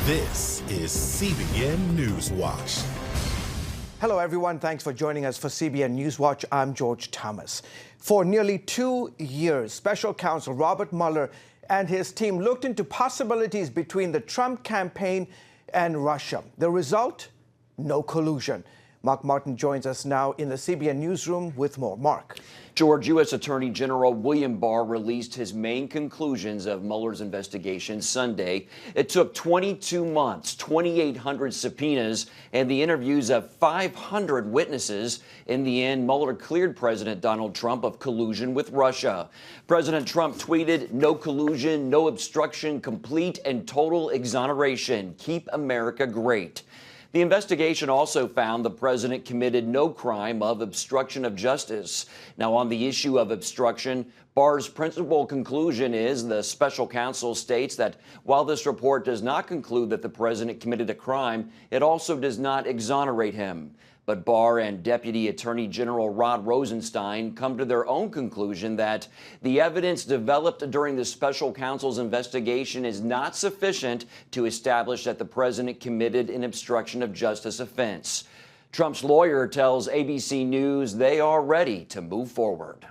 This is CBN NewsWatch. Hello, everyone. Thanks for joining us for CBN NewsWatch. I'm George Thomas. For nearly 2 years, Special Counsel Robert Mueller and his team looked into possibilities between the Trump campaign and Russia. The result? No collusion. Mark Martin joins us now in the CBN newsroom with more. Mark. George, U.S. Attorney General William Barr released his main conclusions of Mueller's investigation Sunday. It took 22 months, 2,800 subpoenas, and the interviews of 500 witnesses. In the end, Mueller cleared President Donald Trump of collusion with Russia. President Trump tweeted, "No collusion, no obstruction, complete and total exoneration. Keep America great." The investigation also found the president committed no crime of obstruction of justice. Now, on the issue of obstruction, Barr's principal conclusion is the special counsel states that while this report does not conclude that the president committed a crime, it also does not exonerate him. But Barr and Deputy Attorney General Rod Rosenstein come to their own conclusion that the evidence developed during the special counsel's investigation is not sufficient to establish that the president committed an obstruction of justice offense. Trump's lawyer tells ABC News they are ready to move forward.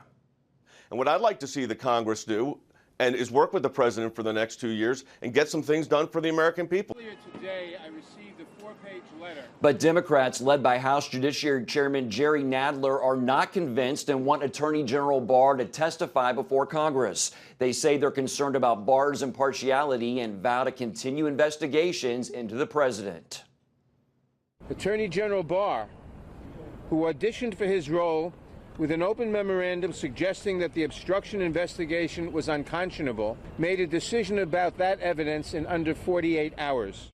And what I'd like to see the Congress do is work with the president for the next 2 years and get some things done for the American people. Earlier today, I received a 4-page letter. But Democrats, led by House Judiciary Chairman Jerry Nadler, are not convinced and want Attorney General Barr to testify before Congress. They say they're concerned about Barr's impartiality and vow to continue investigations into the president. Attorney General Barr, who auditioned for his role with an open memorandum suggesting that the obstruction investigation was unconscionable, made a decision about that evidence in under 48 hours.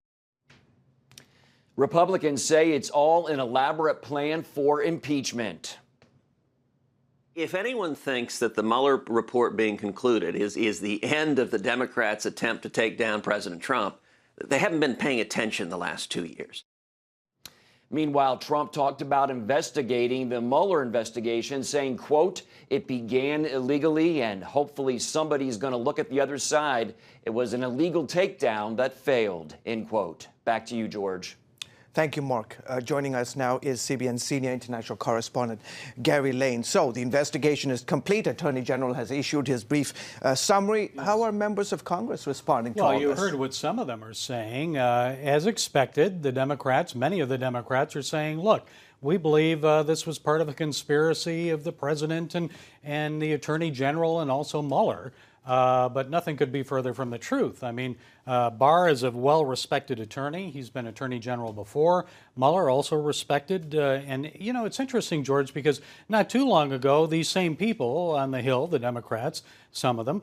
Republicans say it's all an elaborate plan for impeachment. If anyone thinks that the Mueller report being concluded is the end of the Democrats' attempt to take down President Trump, they haven't been paying attention the last 2 years. Meanwhile, Trump talked about investigating the Mueller investigation, saying, quote, "It began illegally and hopefully somebody's going to look at the other side. It was an illegal takedown that failed," end quote. Back to you, George. Thank you, Mark. Joining us now is CBN senior international correspondent Gary Lane. So the investigation is complete. Attorney General has issued his brief summary. How are members of Congress responding to all this? Well, you heard what some of them are saying. As expected, the Democrats, many of the Democrats are saying, look, we believe this was part of a conspiracy of the president and the Attorney General and also Mueller. But nothing could be further from the truth. I mean, Barr is a well-respected attorney. He's been Attorney General before. Mueller also respected. And, you know, it's interesting, George, because not too long ago, these same people on the Hill, the Democrats, some of them,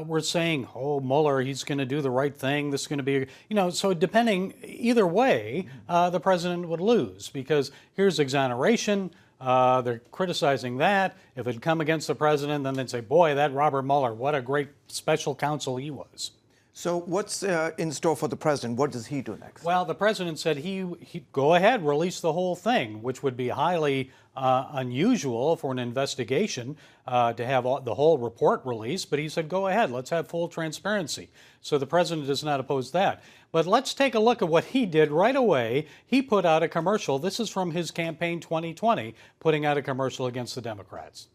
were saying, oh, Mueller, he's going to do the right thing. This is going to be, you know, so depending either way, the president would lose because here's exoneration. They're criticizing that. If it had come against the president, then they'd say, boy, that Robert Mueller, what a great special counsel he was. So what's in store for the president? What does he do next? Well, the president said he'd go ahead, release the whole thing, which would be highly unusual for an investigation to have the whole report released. But he said, go ahead, let's have full transparency. So the president does not oppose that. But let's take a look at what he did right away. He put out a commercial. This is from his campaign 2020, putting out a commercial against the Democrats.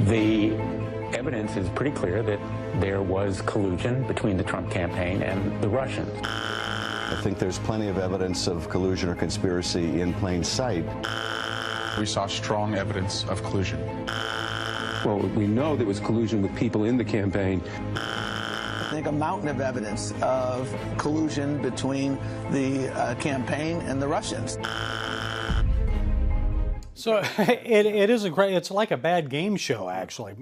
The evidence is pretty clear that there was collusion between the Trump campaign and the Russians. I think there's plenty of evidence of collusion or conspiracy in plain sight. We saw strong evidence of collusion. Well, we know there was collusion with people in the campaign. I think a mountain of evidence of collusion between the campaign and the Russians. So it isn't great. It's like a bad game show, actually.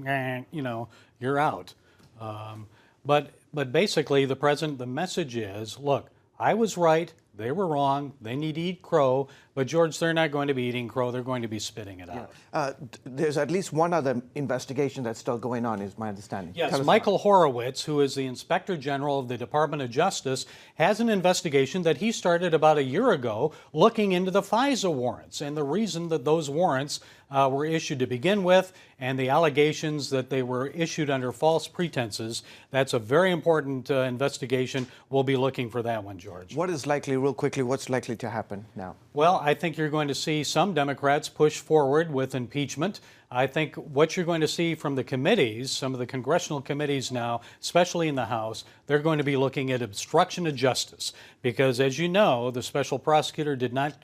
You know, you're out. But basically, the message is, look, I was right. They were wrong. They need to eat crow. But, George, they're not going to be eating crow. They're going to be spitting it out. There's at least one other investigation that's still going on, is my understanding. Yes, Michael Horowitz, who is the Inspector General of the Department of Justice, has an investigation that he started about a year ago looking into the FISA warrants and the reason that those warrants were issued to begin with and the allegations that they were issued under false pretenses. That's a very important investigation. We'll be looking for that one, George. What is likely, real quickly, what's likely to happen now? Well, I think you're going to see some Democrats push forward with impeachment. I think what you're going to see from the committees, some of the congressional committees now, especially in the House, they're going to be looking at obstruction of justice. Because, as you know, the special prosecutor did not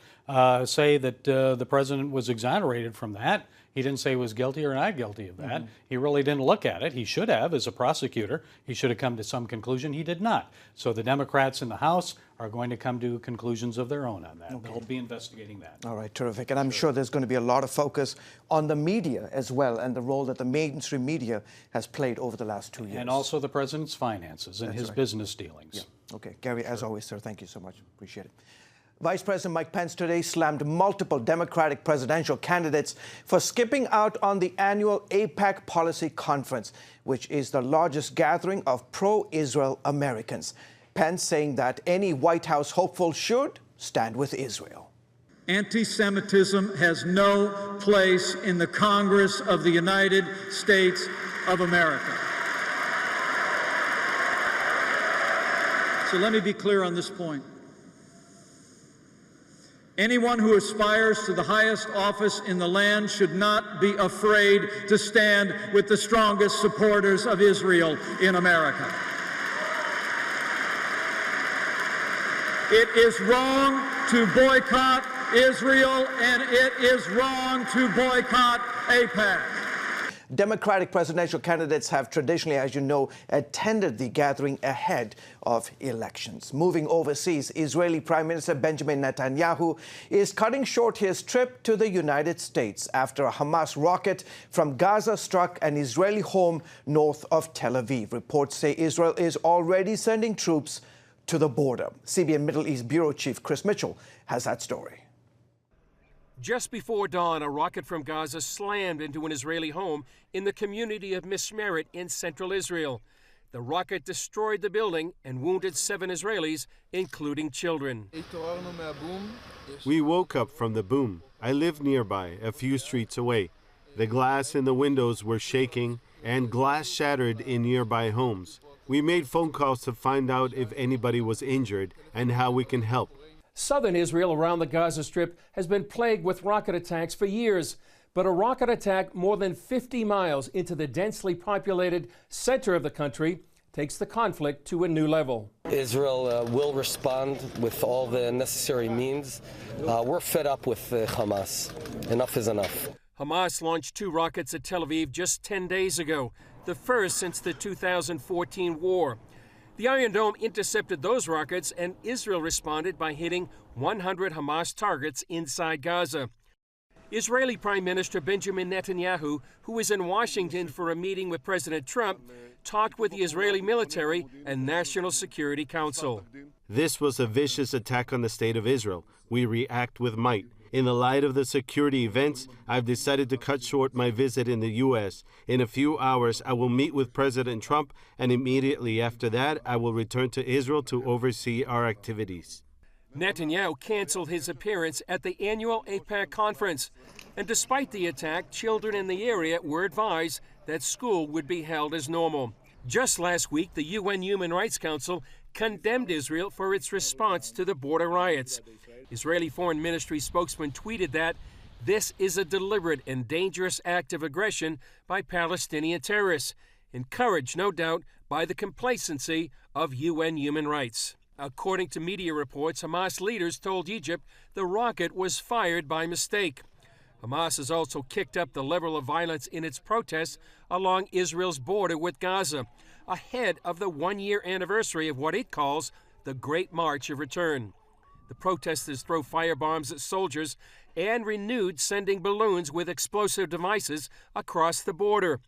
say that the president was exonerated from that. He didn't say he was guilty or not guilty of that. He really didn't look at it. He should have, as a prosecutor. He should have come to some conclusion. He did not. So the Democrats in the House are going to come to conclusions of their own on that. Okay. They'll be investigating that. All right, terrific. And I'm sure there's going to be a lot of focus on the media as well and the role that the mainstream media has played over the last 2 years. And also the president's finances and his business dealings. Yeah. Okay, Gary, as always, sir, thank you so much. Appreciate it. Vice President Mike Pence today slammed multiple Democratic presidential candidates for skipping out on the annual AIPAC policy conference, which is the largest gathering of pro-Israel Americans. Pence saying that any White House hopeful should stand with Israel. Anti-Semitism has no place in the Congress of the United States of America. So let me be clear on this point. Anyone who aspires to the highest office in the land should not be afraid to stand with the strongest supporters of Israel in America. It is wrong to boycott Israel, and it is wrong to boycott AIPAC. Democratic presidential candidates have traditionally, as you know, attended the gathering ahead of elections. Moving overseas, Israeli Prime Minister Benjamin Netanyahu is cutting short his trip to the United States after a Hamas rocket from Gaza struck an Israeli home north of Tel Aviv. Reports say Israel is already sending troops to the border. CBN Middle East Bureau Chief Chris Mitchell has that story. Just before dawn, a rocket from Gaza slammed into an Israeli home in the community of Mishmeret in central Israel. The rocket destroyed the building and wounded 7 Israelis, including children. We woke up from the boom. I live nearby, a few streets away. The glass in the windows were shaking and glass shattered in nearby homes. We made phone calls to find out if anybody was injured and how we can help. Southern Israel around the Gaza Strip has been plagued with rocket attacks for years. But a rocket attack more than 50 miles into the densely populated center of the country takes the conflict to a new level. Israel will respond with all the necessary means. We're fed up with Hamas. Enough is enough. Hamas launched 2 rockets at Tel Aviv just 10 days ago, the first since the 2014 war. The Iron Dome intercepted those rockets, and Israel responded by hitting 100 Hamas targets inside Gaza. Israeli Prime Minister Benjamin Netanyahu, who is in Washington for a meeting with President Trump, talked with the Israeli military and National Security Council. This was a vicious attack on the state of Israel. We react with might. In the light of the security events, I've decided to cut short my visit in the U.S. In a few hours, I will meet with President Trump, and immediately after that, I will return to Israel to oversee our activities. Netanyahu canceled his appearance at the annual AIPAC conference. And despite the attack, children in the area were advised that school would be held as normal. Just last week, the UN Human Rights Council condemned Israel for its response to the border riots. Israeli Foreign Ministry spokesman tweeted that this is a deliberate and dangerous act of aggression by Palestinian terrorists, encouraged, no doubt, by the complacency of UN human rights. According to media reports, Hamas leaders told Egypt the rocket was fired by mistake. Hamas has also kicked up the level of violence in its protests along Israel's border with Gaza, ahead of the one-year anniversary of what it calls the Great March of Return. The protesters throw firebombs at soldiers and renewed sending balloons with explosive devices across the border.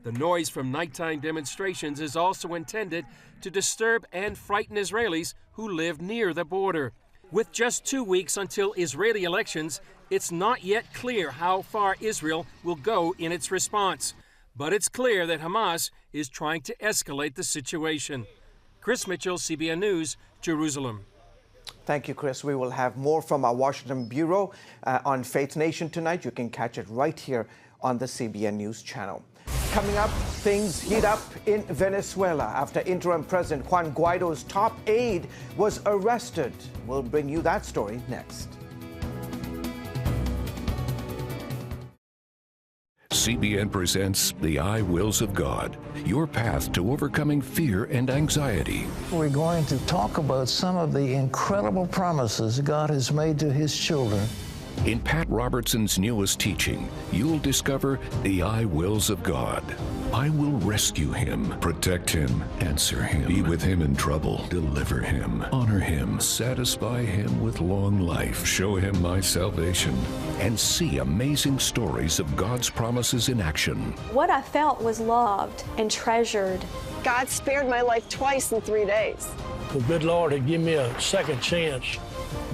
The noise from nighttime demonstrations is also intended to disturb and frighten Israelis who live near the border. With just 2 weeks until Israeli elections, it's not yet clear how far Israel will go in its response. But it's clear that Hamas is trying to escalate the situation. Chris Mitchell, CBN News, Jerusalem. Thank you, Chris. We will have more from our Washington Bureau on Faith Nation tonight. You can catch it right here on the CBN News channel. Coming up, things heat up in Venezuela after interim President Juan Guaido's top aide was arrested. We'll bring you that story next. CBN presents The I Wills of God, your path to overcoming fear and anxiety. We're going to talk about some of the incredible promises God has made to His children. In Pat Robertson's newest teaching, you'll discover the I Wills of God. I will rescue him, protect him, answer him, be with him in trouble, deliver him, honor him, satisfy him with long life, show him my salvation, and see amazing stories of God's promises in action. What I felt was loved and treasured. God spared my life twice in 3 days. The good Lord had given me a second chance.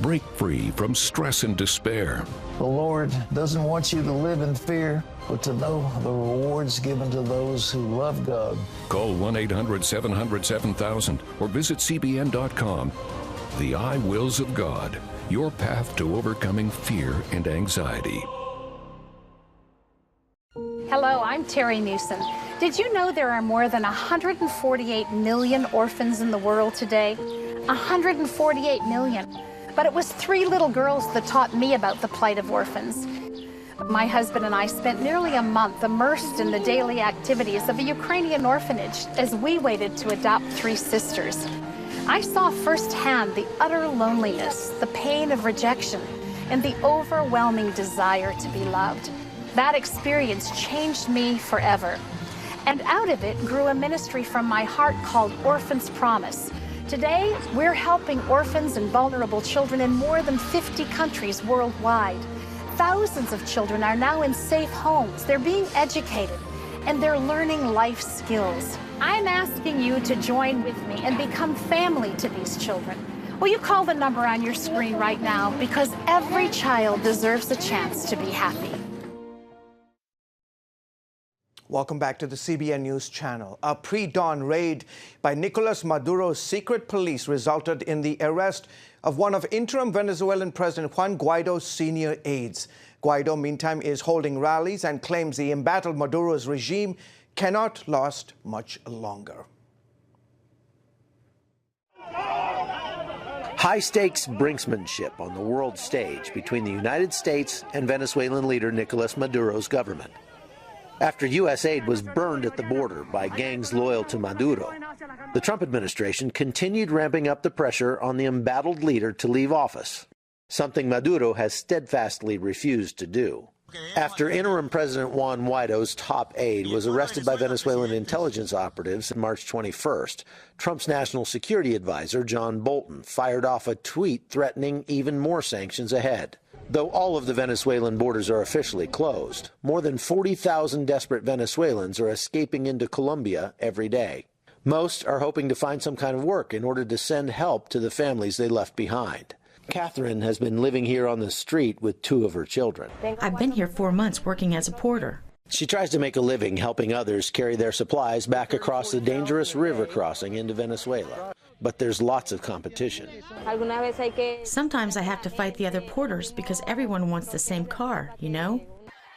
Break free from stress and despair. The Lord doesn't want you to live in fear, but to know the rewards given to those who love God. Call 1-800-700-7000 or visit CBN.com. The I Wills of God, your path to overcoming fear and anxiety. Hello, I'm Terry Newsom. Did you know there are more than 148 million orphans in the world today? 148 million. But it was 3 little girls that taught me about the plight of orphans. My husband and I spent nearly a month immersed in the daily activities of a Ukrainian orphanage as we waited to adopt 3 sisters. I saw firsthand the utter loneliness, the pain of rejection, and the overwhelming desire to be loved. That experience changed me forever. And out of it grew a ministry from my heart called Orphans Promise. Today, we're helping orphans and vulnerable children in more than 50 countries worldwide. Thousands of children are now in safe homes. They're being educated, and they're learning life skills. I'm asking you to join with me and become family to these children. Will you call the number on your screen right now? Because every child deserves a chance to be happy. Welcome back to the CBN News channel. A pre-dawn raid by Nicolas Maduro's secret police resulted in the arrest of one of interim Venezuelan President Juan Guaido's senior aides. Guaido, meantime, is holding rallies and claims the embattled Maduro's regime cannot last much longer. High-stakes brinksmanship on the world stage between the United States and Venezuelan leader Nicolas Maduro's government. After U.S. aid was burned at the border by gangs loyal to Maduro, the Trump administration continued ramping up the pressure on the embattled leader to leave office, something Maduro has steadfastly refused to do. After interim President Juan Guaido's top aide was arrested by Venezuelan intelligence operatives on March 21st, Trump's national security advisor, John Bolton, fired off a tweet threatening even more sanctions ahead. Though all of the Venezuelan borders are officially closed, more than 40,000 desperate Venezuelans are escaping into Colombia every day. Most are hoping to find some kind of work in order to send help to the families they left behind. Catherine has been living here on the street with 2 of her children. I've been here 4 months working as a porter. She tries to make a living helping others carry their supplies back across the dangerous river crossing into Venezuela. But there's lots of competition. Sometimes I have to fight the other porters because everyone wants the same car, you know?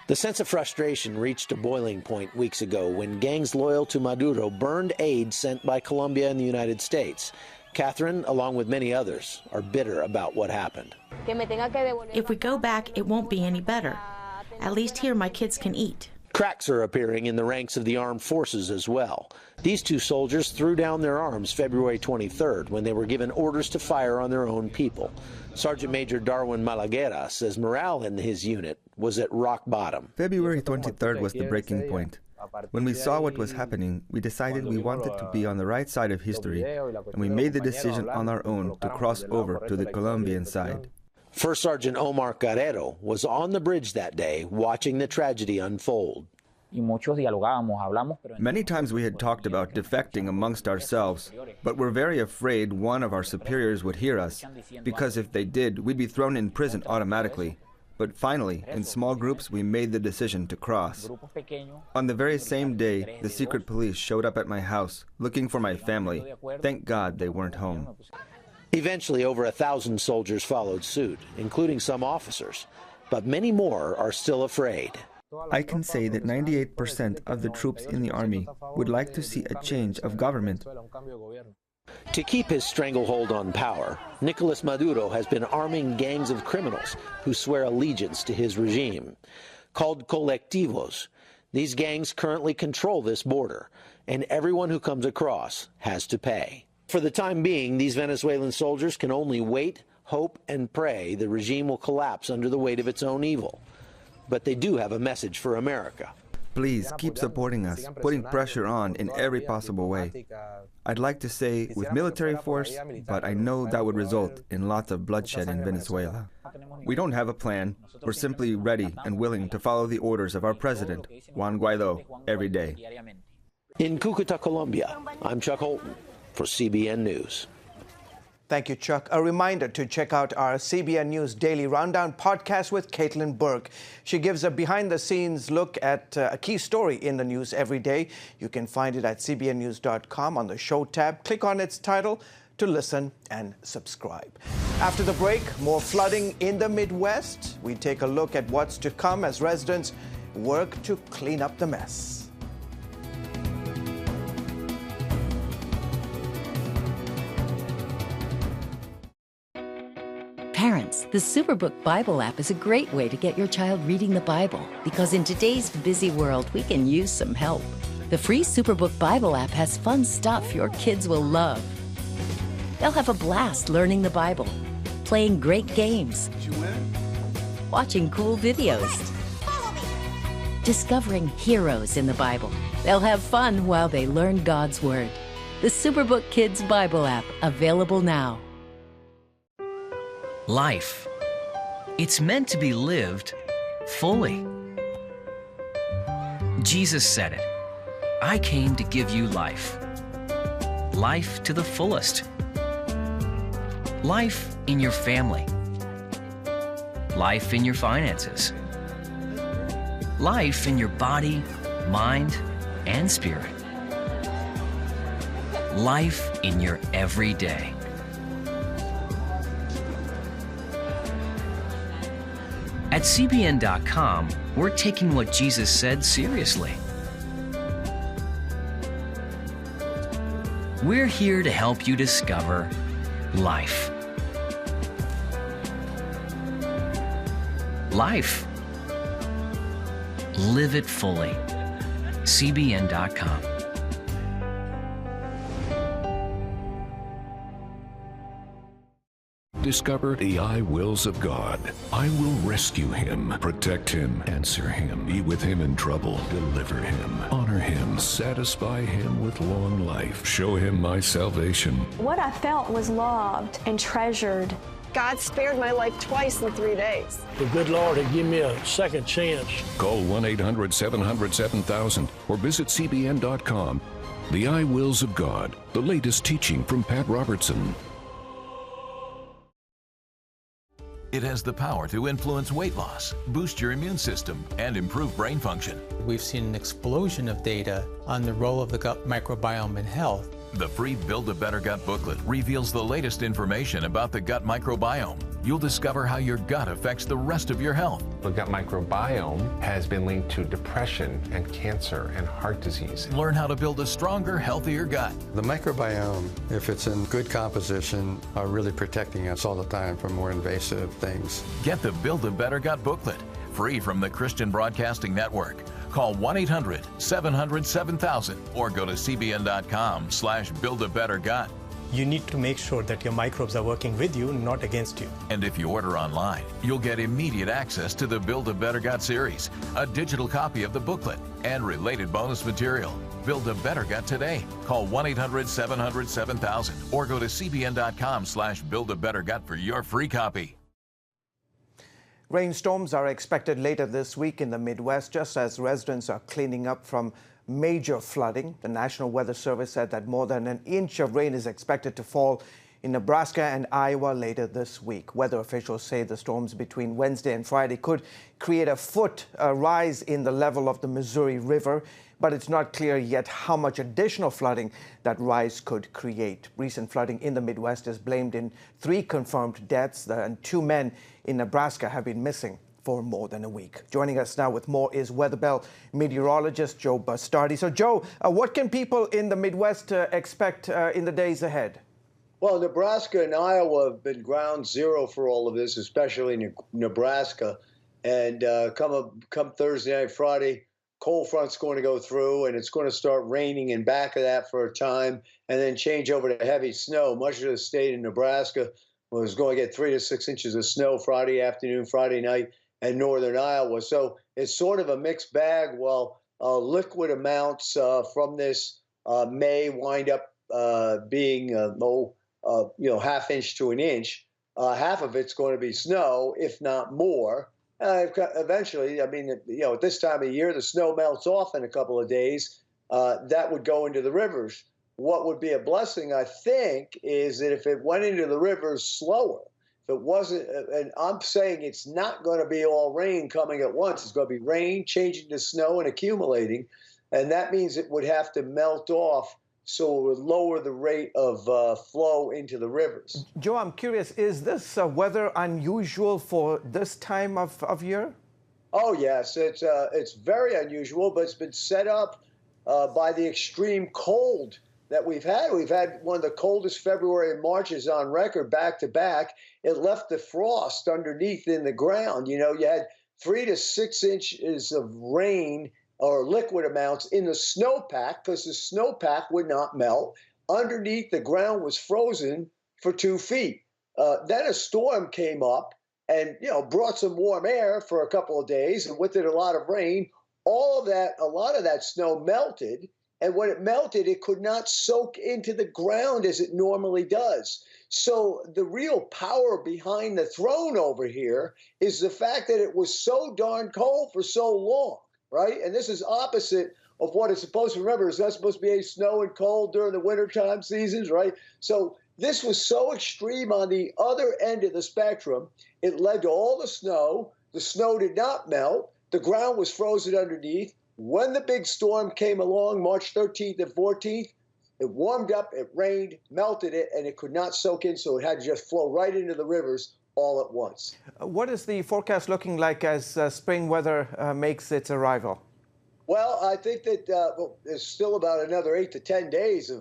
The sense of frustration reached a boiling point weeks ago when gangs loyal to Maduro burned aid sent by Colombia and the United States. Catherine, along with many others, are bitter about what happened. If we go back, it won't be any better. At least here my kids can eat. Cracks are appearing in the ranks of the armed forces as well. These 2 soldiers threw down their arms February 23rd when they were given orders to fire on their own people. Sergeant Major Darwin Malaguera says morale in his unit was at rock bottom. February 23rd was the breaking point. When we saw what was happening, we decided we wanted to be on the right side of history, and we made the decision on our own to cross over to the Colombian side. First Sergeant Omar Carrero was on the bridge that day watching the tragedy unfold. Many times we had talked about defecting amongst ourselves, but we're very afraid one of our superiors would hear us, because if they did, we'd be thrown in prison automatically. But finally, in small groups, we made the decision to cross. On the very same day, the secret police showed up at my house, looking for my family. Thank God they weren't home. Eventually, over 1,000 soldiers followed suit, including some officers, but many more are still afraid. I can say that 98% of the troops in the army would like to see a change of government. To keep his stranglehold on power, Nicolas Maduro has been arming gangs of criminals who swear allegiance to his regime. Called colectivos, these gangs currently control this border, and everyone who comes across has to pay. For the time being, these Venezuelan soldiers can only wait, hope, and pray the regime will collapse under the weight of its own evil. But they do have a message for America. Please keep supporting us, putting pressure on in every possible way. I'd like to say with military force, but I know that would result in lots of bloodshed in Venezuela. We don't have a plan. We're simply ready and willing to follow the orders of our president, Juan Guaido, every day. In Cúcuta, Colombia, I'm Chuck Holton for CBN News. Thank you, Chuck. A reminder to check out our CBN News Daily Rundown podcast with Caitlin Burke. She gives a behind-the-scenes look at a key story in the news every day. You can find it at cbnnews.com on the show tab. Click on its title to listen and subscribe. After the break, more flooding in the Midwest. We take a look at what's to come as residents work to clean up the mess. Parents, the Superbook Bible app is a great way to get your child reading the Bible, because in today's busy world, we can use some help. The free Superbook Bible app has fun stuff your kids will love. They'll have a blast learning the Bible, playing great games, watching cool videos, discovering heroes in the Bible. They'll have fun while they learn God's Word. The Superbook Kids Bible app, available now. Life. It's meant to be lived fully. Jesus said it. I came to give you life. Life to the fullest. Life in your family. Life in your finances. Life in your body, mind, and spirit. Life in your everyday. At CBN.com, we're taking what Jesus said seriously. We're here to help you discover life. Life. Live it fully. CBN.com. Discover the I wills of God. I will rescue him, protect him, answer him, be with him in trouble, deliver him, honor him, satisfy him with long life, show him my salvation. What I felt was loved and treasured. God spared my life twice in 3 days. The good Lord had given me a second chance. Call 1-800-700-7000 or visit CBN.com. The I wills of God, the latest teaching from Pat Robertson. It has the power to influence weight loss, boost your immune system, and improve brain function. We've seen an explosion of data on the role of the gut microbiome in health. The free Build a Better Gut booklet reveals the latest information about the gut microbiome. You'll discover how your gut affects the rest of your health. The gut microbiome has been linked to depression and cancer and heart disease. Learn how to build a stronger, healthier gut. The microbiome, if it's in good composition, are really protecting us all the time from more invasive things. Get the Build a Better Gut booklet, free from the Christian Broadcasting Network. Call 1-800-700-7000 or go to cbn.com/buildabettergut. You need to make sure that your microbes are working with you, not against you. And if you order online, you'll get immediate access to the Build a Better Gut series, a digital copy of the booklet, and related bonus material. Build a Better Gut today. Call 1-800-700-7000 or go to cbn.com/buildabettergut for your free copy. Rainstorms are expected later this week in the Midwest, just as residents are cleaning up from major flooding. The National Weather Service said that more than an inch of rain is expected to fall in Nebraska and Iowa later this week. Weather officials say the storms between Wednesday and Friday could create a foot rise in the level of the Missouri River, but it's not clear yet how much additional flooding that rise could create. Recent flooding in the Midwest is blamed in 3 confirmed deaths, and 2 men in Nebraska have been missing for more than a week. Joining us now with more is Weather Bell meteorologist Joe Bastardi. So Joe, what can people in the Midwest expect in the days ahead? Well, Nebraska and Iowa have been ground zero for all of this, especially Nebraska. And come Thursday night, Friday, cold front's going to go through, and it's going to start raining in back of that for a time, and then change over to heavy snow. Much of the state in Nebraska was going to get 3 to 6 inches of snow Friday afternoon, Friday night, and northern Iowa. So it's sort of a mixed bag. While liquid amounts from this may wind up being half inch to an inch. Half of it's going to be snow, if not more. Eventually, at this time of year, the snow melts off in a couple of days. That would go into the rivers. What would be a blessing, I think, is that if it went into the rivers slower, if it wasn't, and I'm saying it's not going to be all rain coming at once. It's going to be rain changing to snow and accumulating, and that means it would have to melt off, so it would lower the rate of flow into the rivers. Joe, I'm curious, is this weather unusual for this time of year? Oh, yes. It's very unusual, but it's been set up by the extreme cold that we've had. We've had one of the coldest February and Marches on record back to back. It left the frost underneath in the ground. You had 3 to 6 inches of rain or liquid amounts in the snowpack, because the snowpack would not melt. Underneath, the ground was frozen for 2 feet. Then a storm came up and brought some warm air for a couple of days, and with it a lot of rain. A lot of that snow melted, and when it melted, it could not soak into the ground as it normally does. So the real power behind the throne over here is the fact that it was so darn cold for so long. Right? And this is opposite of what it's supposed to. Remember, it's not supposed to be snow and cold during the wintertime seasons, right? So this was so extreme on the other end of the spectrum, it led to all the snow. The snow did not melt. The ground was frozen underneath. When the big storm came along, March 13th and 14th, it warmed up, it rained, melted it, and it could not soak in, so it had to just flow right into the rivers all at once. What is the forecast looking like as spring weather makes its arrival? Well, I think that there's still about another 8 to 10 days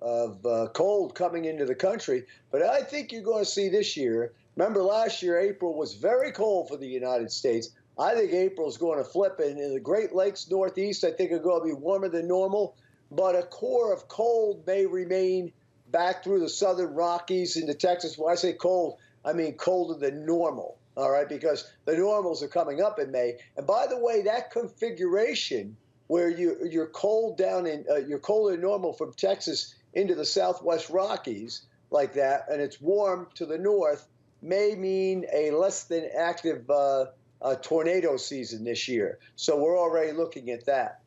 of cold coming into the country. But I think you're going to see this year, remember last year, April was very cold for the United States. I think April's going to flip, and in the Great Lakes Northeast, I think it's going to be warmer than normal. But a core of cold may remain back through the southern Rockies into Texas. When I say cold, I mean colder than normal, all right, because the normals are coming up in May. And by the way, that configuration where you're cold down in, you're colder than normal from Texas into the southwest Rockies like that, and it's warm to the north, may mean a less than active tornado season this year. So we're already looking at that.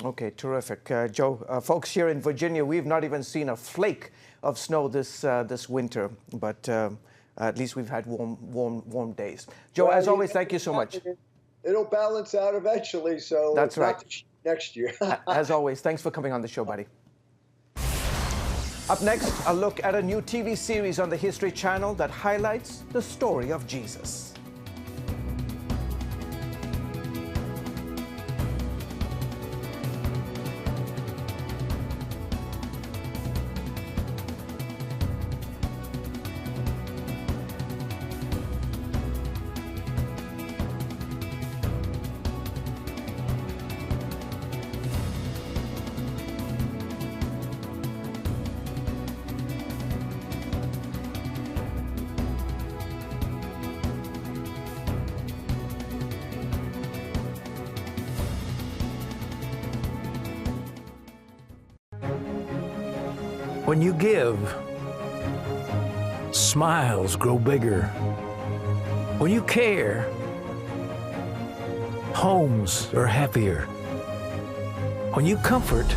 Okay, terrific. Joe, folks here in Virginia, we've not even seen a flake of snow this winter, but at least we've had warm days. Joe, as always, thank you so much. It'll balance out eventually, so that's right. Next year. As always, thanks for coming on the show, buddy. Up next, a look at a new TV series on the History Channel that highlights the story of Jesus. When you give, smiles grow bigger. When you care, homes are happier. When you comfort,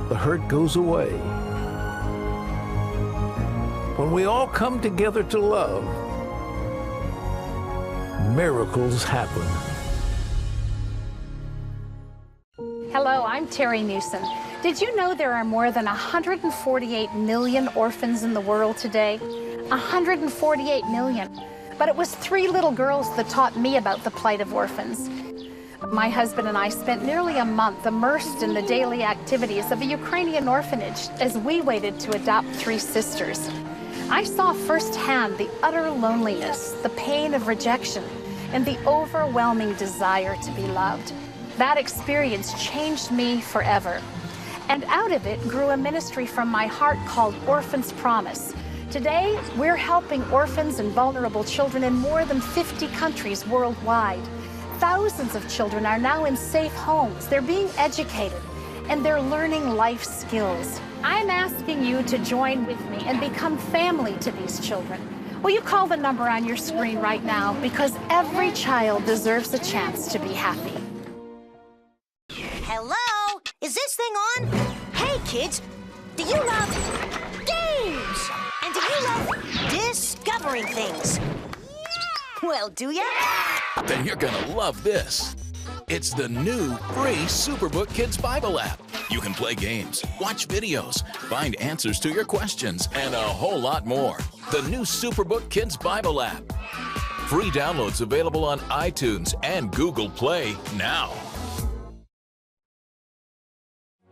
the hurt goes away. When we all come together to love, miracles happen. Hello, I'm Terry Newsom. Did you know there are more than 148 million orphans in the world today? 148 million. But it was 3 little girls that taught me about the plight of orphans. My husband and I spent nearly a month immersed in the daily activities of a Ukrainian orphanage as we waited to adopt 3 sisters. I saw firsthand the utter loneliness, the pain of rejection, and the overwhelming desire to be loved. That experience changed me forever. And out of it grew a ministry from my heart called Orphans Promise. Today, we're helping orphans and vulnerable children in more than 50 countries worldwide. Thousands of children are now in safe homes. They're being educated, and they're learning life skills. I'm asking you to join with me and become family to these children. Will you call the number on your screen right now? Because every child deserves a chance to be happy. Hello? Is this thing on? Hey, kids, do you love games? And do you love discovering things? Well, do ya? Then you're gonna love this. It's the new free Superbook Kids Bible app. You can play games, watch videos, find answers to your questions, and a whole lot more. The new Superbook Kids Bible app. Free downloads available on iTunes and Google Play now.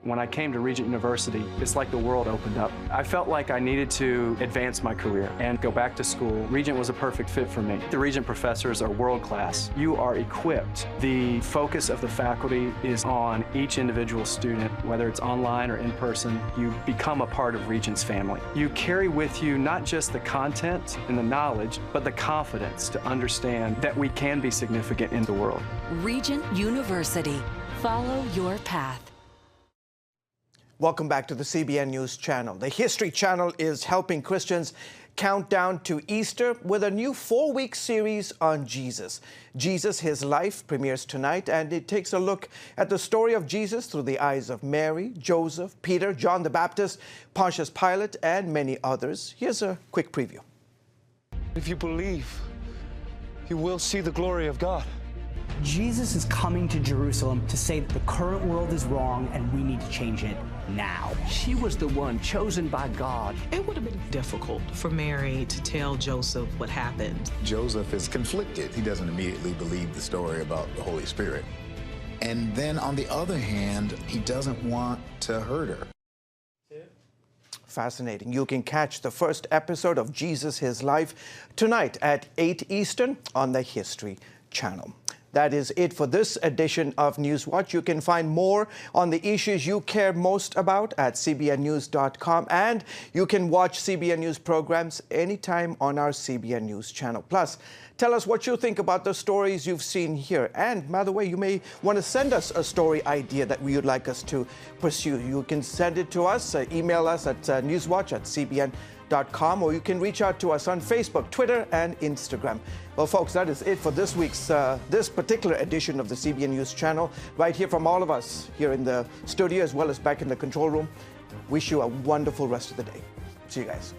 When I came to Regent University, it's like the world opened up. I felt like I needed to advance my career and go back to school. Regent was a perfect fit for me. The Regent professors are world class. You are equipped. The focus of the faculty is on each individual student, whether it's online or in person. You become a part of Regent's family. You carry with you not just the content and the knowledge, but the confidence to understand that we can be significant in the world. Regent University. Follow your path. Welcome back to the CBN News Channel. The History Channel is helping Christians count down to Easter with a new 4-week series on Jesus. Jesus, His Life premieres tonight, and it takes a look at the story of Jesus through the eyes of Mary, Joseph, Peter, John the Baptist, Pontius Pilate, and many others. Here's a quick preview. If you believe, you will see the glory of God. Jesus is coming to Jerusalem to say that the current world is wrong and we need to change it now. She was the one chosen by God. It would have been difficult for Mary to tell Joseph what happened. Joseph is conflicted. He doesn't immediately believe the story about the Holy Spirit. And then on the other hand, he doesn't want to hurt her. Fascinating. You can catch the first episode of Jesus, His Life tonight at 8 Eastern on the History Channel. That is it for this edition of NewsWatch. You can find more on the issues you care most about at cbnnews.com, and you can watch CBN News programs anytime on our CBN News channel. Plus, tell us what you think about the stories you've seen here. And by the way, you may want to send us a story idea that you'd like us to pursue. You can send it to us, email us at newswatch@cbn.com, or you can reach out to us on Facebook, Twitter, and Instagram. Well, folks, that is it for this week's, this particular edition of the CBN News Channel. Right here from all of us here in the studio, as well as back in the control room. Wish you a wonderful rest of the day. See you guys.